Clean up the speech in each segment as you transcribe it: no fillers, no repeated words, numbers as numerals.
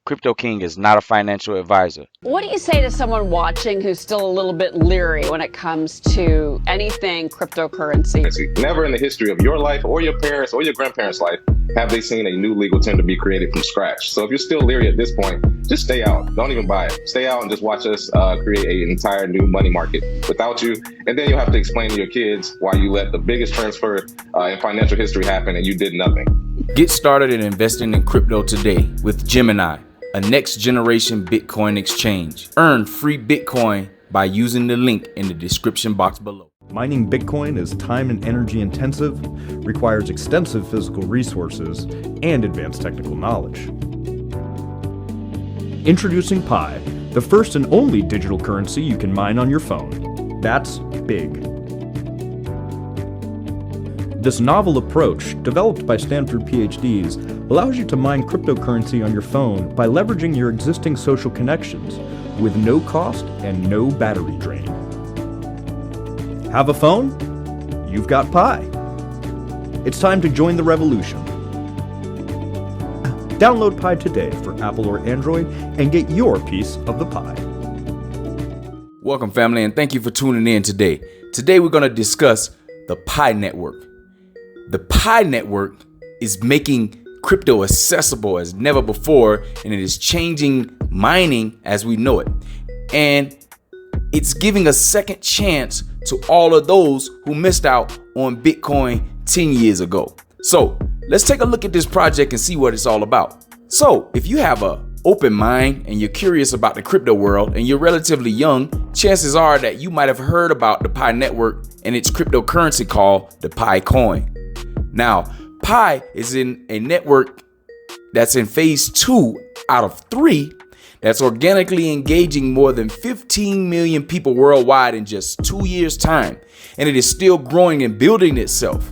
Crypto King is not a financial advisor. What do you say to someone watching who's still a little bit leery when it comes to anything cryptocurrency? Never in the history of your life or your parents or your grandparents' life have they seen a new legal tender be created from scratch. So if you're still leery at this point, just stay out. Don't even buy it. Stay out and just watch us create an entire new money market without you. And then you'll have to explain to your kids why you let the biggest transfer in financial history happen and you did nothing. Get started in investing in crypto today with Gemini, a next generation Bitcoin exchange. Earn free Bitcoin by using the link in the description box below. Mining Bitcoin is time and energy intensive, requires extensive physical resources, and advanced technical knowledge. Introducing Pi, the first and only digital currency you can mine on your phone. That's big. This novel approach, developed by Stanford PhDs, allows you to mine cryptocurrency on your phone by leveraging your existing social connections with no cost and no battery drain. Have a phone? You've got Pi. It's time to join the revolution. Download Pi today for Apple or Android and get your piece of the pie. Welcome, family, and thank you for tuning in today. Today we're going to discuss the Pi network. The Pi network is making crypto accessible as never before, and it is changing mining as we know it. And it's giving a second chance to all of those who missed out on Bitcoin 10 years ago. So let's take a look at this project and see what it's all about. So if you have an open mind and you're curious about the crypto world and you're relatively young, chances are that you might have heard about the Pi network and its cryptocurrency called the Pi coin. Now, Pi is in a network that's in phase 2 out of 3 that's organically engaging more than 15 million people worldwide in just 2 years' time. And it is still growing and building itself.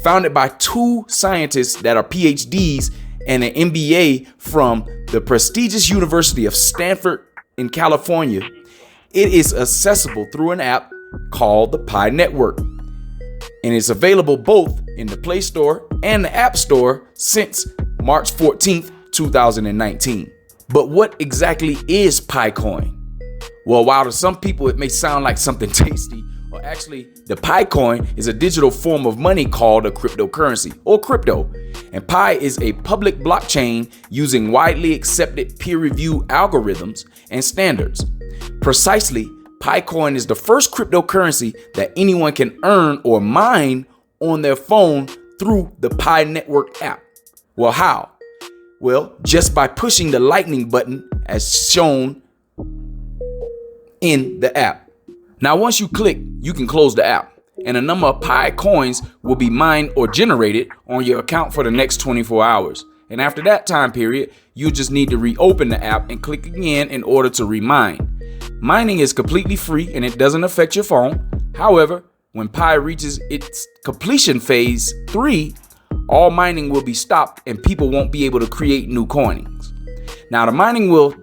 Founded by 2 scientists that are PhDs and an MBA from the prestigious University of Stanford in California, it is accessible through an app called the Pi Network. And it's available both in the Play Store and the App Store since March 14th, 2019. But what exactly is Pi coin? Well, while to some people it may sound like something tasty, or actually the Pi coin is a digital form of money called a cryptocurrency or crypto. And Pi is a public blockchain using widely accepted peer-reviewed algorithms and standards. Precisely, Pi coin is the first cryptocurrency that anyone can earn or mine on their phone through the Pi Network app. Well, how? Well, just by pushing the lightning button as shown in the app. Now, once you click, you can close the app and a number of Pi coins will be mined or generated on your account for the next 24 hours. And after that time period, you just need to reopen the app and click again in order to remine. Mining is completely free and it doesn't affect your phone. However, when Pi reaches its completion phase 3, all mining will be stopped and people won't be able to create new coins. Now, the mining will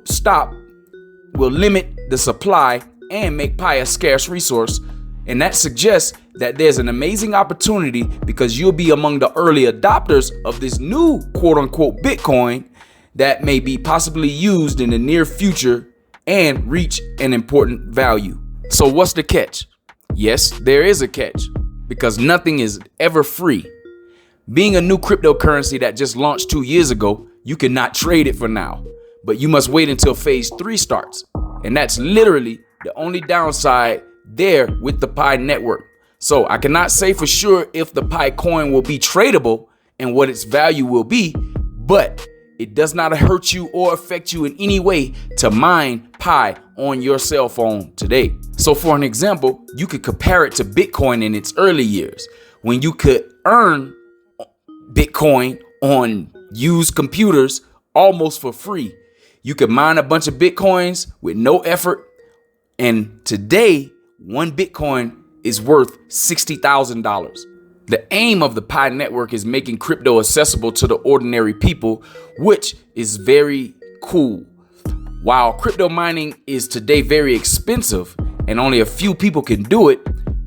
limit the supply and make Pi a scarce resource. And that suggests that there's an amazing opportunity because you'll be among the early adopters of this new quote unquote Bitcoin that may be possibly used in the near future and reach an important value. So what's the catch? Yes, there is a catch because nothing is ever free. Being a new cryptocurrency that just launched 2 years ago, you cannot trade it for now, but you must wait until phase 3 starts. And that's literally the only downside there with the Pi network. So I cannot say for sure if the Pi coin will be tradable and what its value will be, but it does not hurt you or affect you in any way to mine Pi on your cell phone today. So for an example, you could compare it to Bitcoin in its early years when you could earn Bitcoin on used computers almost for free. You could mine a bunch of Bitcoins with no effort. And today, 1 Bitcoin is worth $60,000. The aim of the Pi network is making crypto accessible to the ordinary people, which is very cool. While crypto mining is today very expensive and only a few people can do it,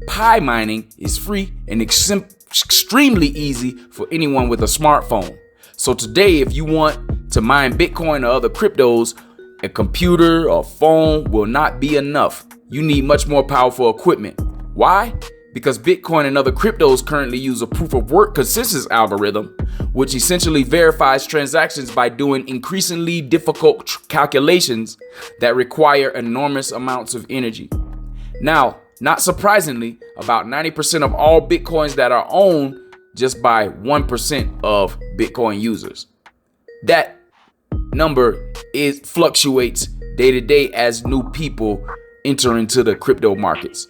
Pi mining is free and extremely easy for anyone with a smartphone. So today, if you want to mine Bitcoin or other cryptos, a computer or phone will not be enough. You need much more powerful equipment. Why? Because Bitcoin and other cryptos currently use a proof of work consensus algorithm, which essentially verifies transactions by doing increasingly difficult calculations that require enormous amounts of energy. Now, not surprisingly, about 90% of all Bitcoins that are owned just by 1% of Bitcoin users. That number fluctuates day to day as new people enter into the crypto markets.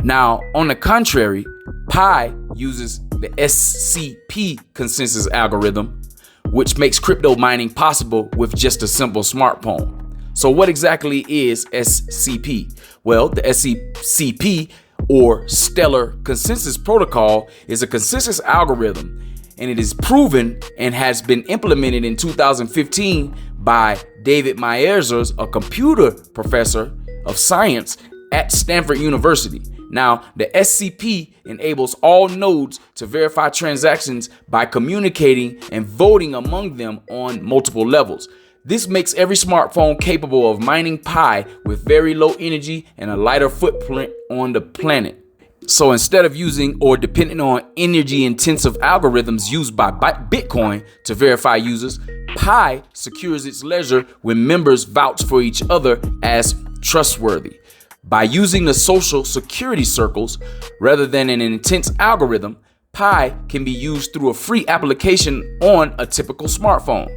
Now, on the contrary, Pi uses the SCP consensus algorithm, which makes crypto mining possible with just a simple smartphone. So what exactly is SCP? Well, the SCP, or Stellar Consensus Protocol, is a consensus algorithm, and it is proven and has been implemented in 2015 by David Mayerzer, a computer professor of science at Stanford University. Now, the SCP enables all nodes to verify transactions by communicating and voting among them on multiple levels. This makes every smartphone capable of mining Pi with very low energy and a lighter footprint on the planet. So instead of using or depending on energy-intensive algorithms used by Bitcoin to verify users, Pi secures its ledger when members vouch for each other as trustworthy. By using the social security circles rather than an intense algorithm, Pi can be used through a free application on a typical smartphone.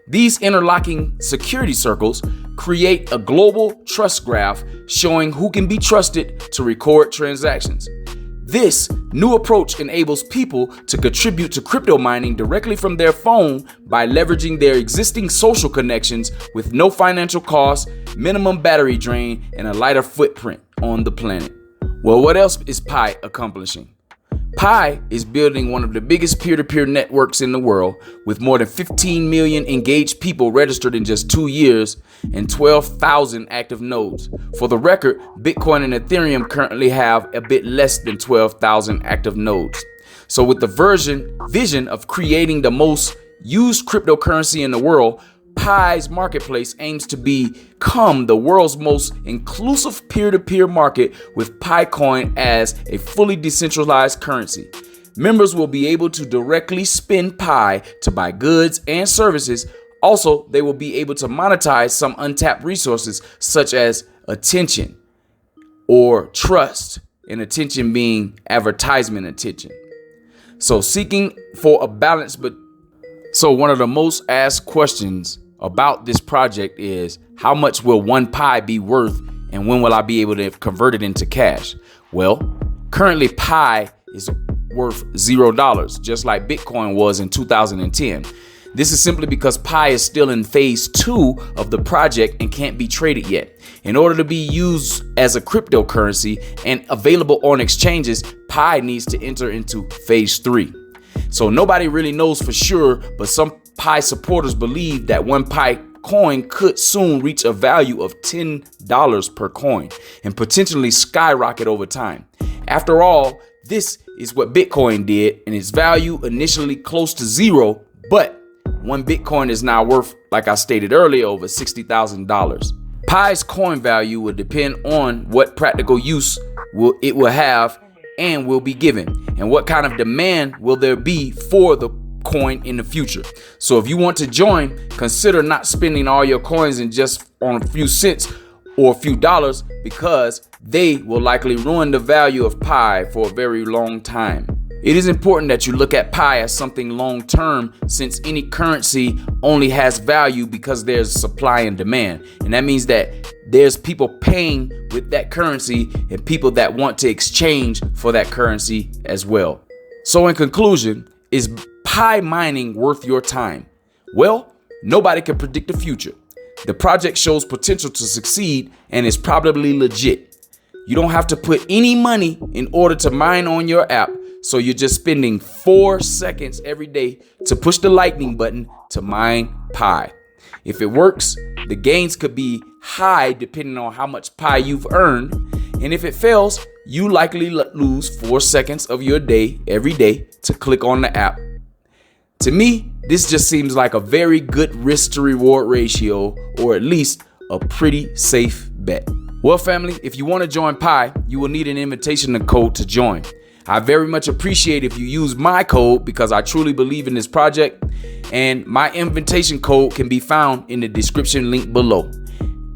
These interlocking security circles create a global trust graph showing who can be trusted to record transactions. This new approach enables people to contribute to crypto mining directly from their phone by leveraging their existing social connections with no financial cost, minimum battery drain, and a lighter footprint on the planet. Well, what else is Pi accomplishing? Pi is building one of the biggest peer-to-peer networks in the world, with more than 15 million engaged people registered in just 2 years and 12,000 active nodes. For the record, Bitcoin and Ethereum currently have a bit less than 12,000 active nodes. So with the vision of creating the most used cryptocurrency in the world, Pi's marketplace aims to become the world's most inclusive peer-to-peer market, with PiCoin as a fully decentralized currency. Members will be able to directly spend Pi to buy goods and services. Also, they will be able to monetize some untapped resources such as attention or trust, and attention being advertisement attention. So seeking for a balance, So one of the most asked questions about this project is, how much will one Pi be worth and when will I be able to convert it into cash? Well, currently Pi is worth $0, just like Bitcoin was in 2010. This is simply because Pi is still in phase 2 of the project and can't be traded yet. In order to be used as a cryptocurrency and available on exchanges, Pi needs to enter into phase 3. So nobody really knows for sure, but some Pi supporters believe that one Pi coin could soon reach a value of $10 per coin and potentially skyrocket over time. After all, this is what Bitcoin did, and its value initially close to zero, but one Bitcoin is now worth, like I stated earlier, over $60,000. Pi's coin value will depend on what practical use it will have and will be given, and what kind of demand will there be for the coin in the future. So if you want to join, consider not spending all your coins in just on a few cents or a few dollars, because they will likely ruin the value of Pi for a very long time. It is important that you look at Pi as something long term, since any currency only has value because there's supply and demand. And that means that there's people paying with that currency and people that want to exchange for that currency as well. So in conclusion, is Pi mining worth your time? Well, nobody can predict the future. The project shows potential to succeed and is probably legit. You don't have to put any money in order to mine on your app, so you're just spending 4 seconds every day to push the lightning button to mine Pi. If it works, the gains could be high depending on how much Pi you've earned, and if it fails, you likely lose 4 seconds of your day every day to click on the app. To me, this just seems like a very good risk to reward ratio, or at least a pretty safe bet. Well, family, if you want to join Pi, you will need an invitation code to join. I very much appreciate if you use my code because I truly believe in this project, and my invitation code can be found in the description link below.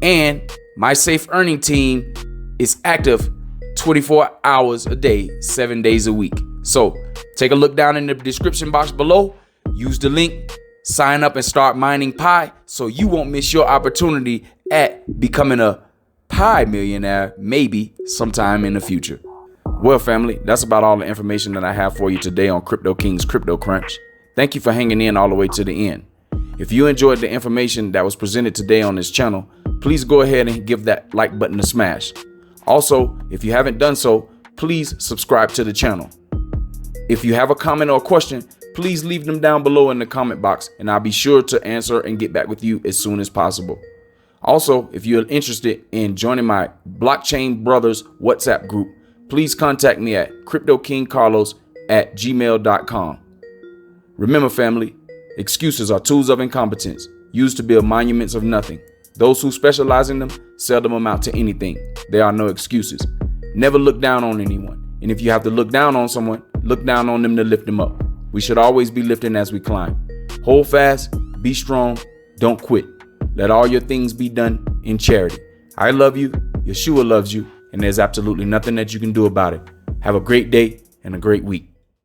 And my safe earning team is active 24 hours a day, 7 days a week. So take a look down in the description box below, use the link, sign up and start mining Pi so you won't miss your opportunity at becoming a Pi millionaire maybe sometime in the future. Well, family, that's about all the information that I have for you today on Crypto King's Crypto Crunch. Thank you for hanging in all the way to the end. If you enjoyed the information that was presented today on this channel, please go ahead and give that like button a smash. Also, if you haven't done so, please subscribe to the channel. If you have a comment or a question, please leave them down below in the comment box, and I'll be sure to answer and get back with you as soon as possible. Also, if you're interested in joining my Blockchain Brothers WhatsApp group, please contact me at CryptoKingCarlos@gmail.com. Remember, family, excuses are tools of incompetence used to build monuments of nothing. Those who specialize in them seldom amount to anything. There are no excuses. Never look down on anyone. And if you have to look down on someone, look down on them to lift them up. We should always be lifting as we climb. Hold fast, be strong, don't quit. Let all your things be done in charity. I love you, Yeshua loves you, and there's absolutely nothing that you can do about it. Have a great day and a great week.